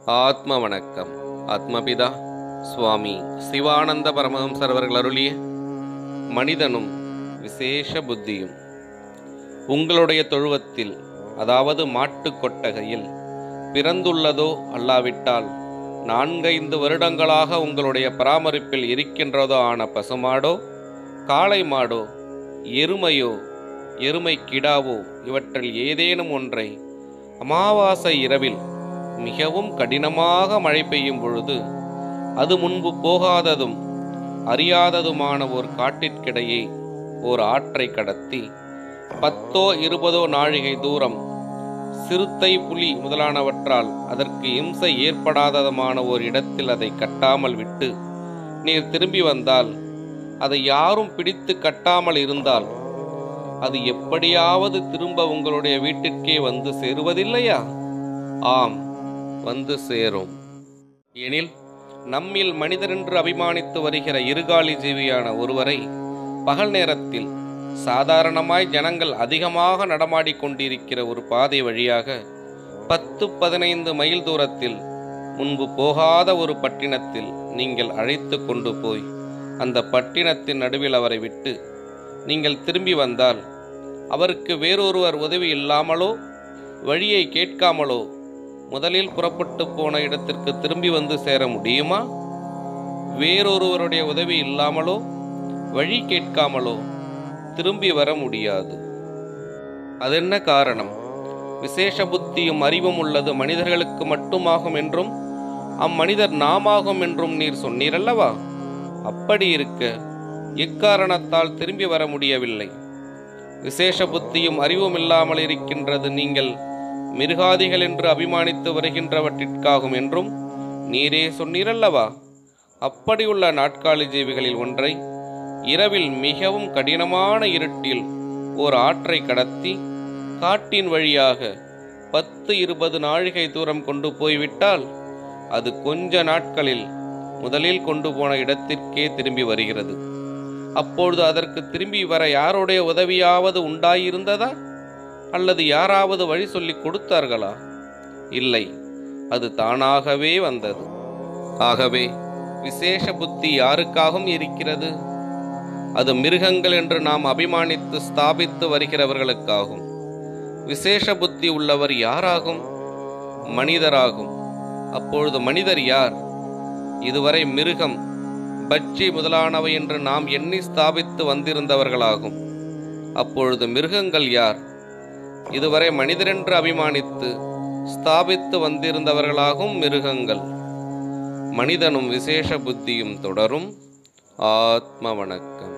ஆத்ம வணக்கம். ஆத்மபிதா சுவாமி சிவானந்த பரமஹம்சர் அவர்கள் அருளிய மனிதனும் விசேஷ புத்தியும். உங்களுடைய தொழுவத்தில், அதாவது மாட்டு கொட்டகையில் பிறந்துள்ளதோ அல்லாவிட்டால் 4-5 வருடங்களாக உங்களுடைய பராமரிப்பில் இருக்கின்றதோ ஆன பசுமாடோ, காளை மாடோ, எருமையோ, எருமை கிடாவோ, இவற்றில் ஏதேனும் ஒன்றை அமாவாசை இரவில் மிகவும் கடினமாக மழை பெய்யும் பொழுது அது முன்பு போகாததும் அறியாததுமான ஒரு காட்டிற்கிடையே ஓர் ஆற்றை கடத்தி 10-20 நாழிகை தூரம் சிறுத்தை, புலி முதலானவற்றால் அதற்கு இம்சை ஏற்படாததுமான ஓர் இடத்தில் அதை கட்டாமல் விட்டு நீர் திரும்பி வந்தால், அதை யாரும் பிடித்து கட்டாமல் இருந்தால், அது எப்படியாவது திரும்ப உங்களுடைய வீட்டிற்கே வந்து சேருவதில்லையா? ஆம், வந்து சேரும். எனில் நம்மில் மனிதரென்று அபிமானித்து வருகிற இருகாலி ஜீவியான ஒருவரை பகல் நேரத்தில் சாதாரணமாய் ஜனங்கள் அதிகமாக நடமாடிக்கொண்டிருக்கிற ஒரு பாதை வழியாக 10-15 மைல் தூரத்தில் முன்பு போகாத ஒரு பட்டினத்தில் நீங்கள் அழைத்து கொண்டு போய் அந்த பட்டினத்தின் நடுவில் அவரை விட்டு நீங்கள் திரும்பி வந்தால், அவருக்கு வேறொருவர் உதவி இல்லாமலோ வழியை கேட்காமலோ முதலில் புறப்பட்டு போன இடத்திற்கு திரும்பி வந்து சேர முடியுமா? வேறொருவருடைய உதவி இல்லாமலோ வழி கேட்காமலோ திரும்பி வர முடியாது. அதென்ன காரணம்? விசேஷ புத்தியும் அறிவும் உள்ளது மனிதர்களுக்கு மட்டுமாகும் என்றும் அம்மனிதர் நாமாகும் என்றும் நீர் சொன்னீரல்லவா? அப்படி இருக்க எக்காரணத்தால் திரும்பி வர முடியவில்லை? விசேஷ புத்தியும் அறிவும் இல்லாமல் இருக்கின்றது நீங்கள் மிருகாதிகள் என்று அபிமானித்து வருகின்றவற்றிற்காகும் என்றும் நீரே சொன்னீரல்லவா? அப்படியுள்ள நாட்காலி ஜீவிகளில் ஒன்றை இரவில் மிகவும் கடினமான இருட்டில் ஓர் ஆற்றை கடத்தி காட்டின் வழியாக 10-20 நாழிகை தூரம் கொண்டு போய்விட்டால், அது கொஞ்ச நாட்களில் முதலில் கொண்டு போன இடத்திற்கே திரும்பி வருகிறது. அப்பொழுது அதற்கு திரும்பி வர யாருடைய உதவியாவது உண்டாயிருந்ததா? அல்லது யாராவது வழி சொல்லி கொடுத்தார்களா? இல்லை, அது தானாகவே வந்தது. ஆகவே விசேஷ புத்தி யாருக்காகவும் இருக்கிறது? அது மிருகங்கள் என்று நாம் அபிமானித்து ஸ்தாபித்து வருகிறவர்களுக்காகும். விசேஷ புத்தி உள்ளவர் யாராகும்? மனிதராகும். அப்பொழுது மனிதர் யார்? இதுவரை மிருகம், பட்சி முதலானவை என்று நாம் எண்ணி ஸ்தாபித்து வந்திருந்தவர்களாகும். அப்பொழுது மிருகங்கள் யார்? இதுவரை மனிதரென்று அபிமானித்து ஸ்தாபித்து வந்திருந்தவர்களாகும் மிருகங்கள். மனிதனும் விசேஷ புத்தியும் தொடரும். ஆத்ம வணக்கம்.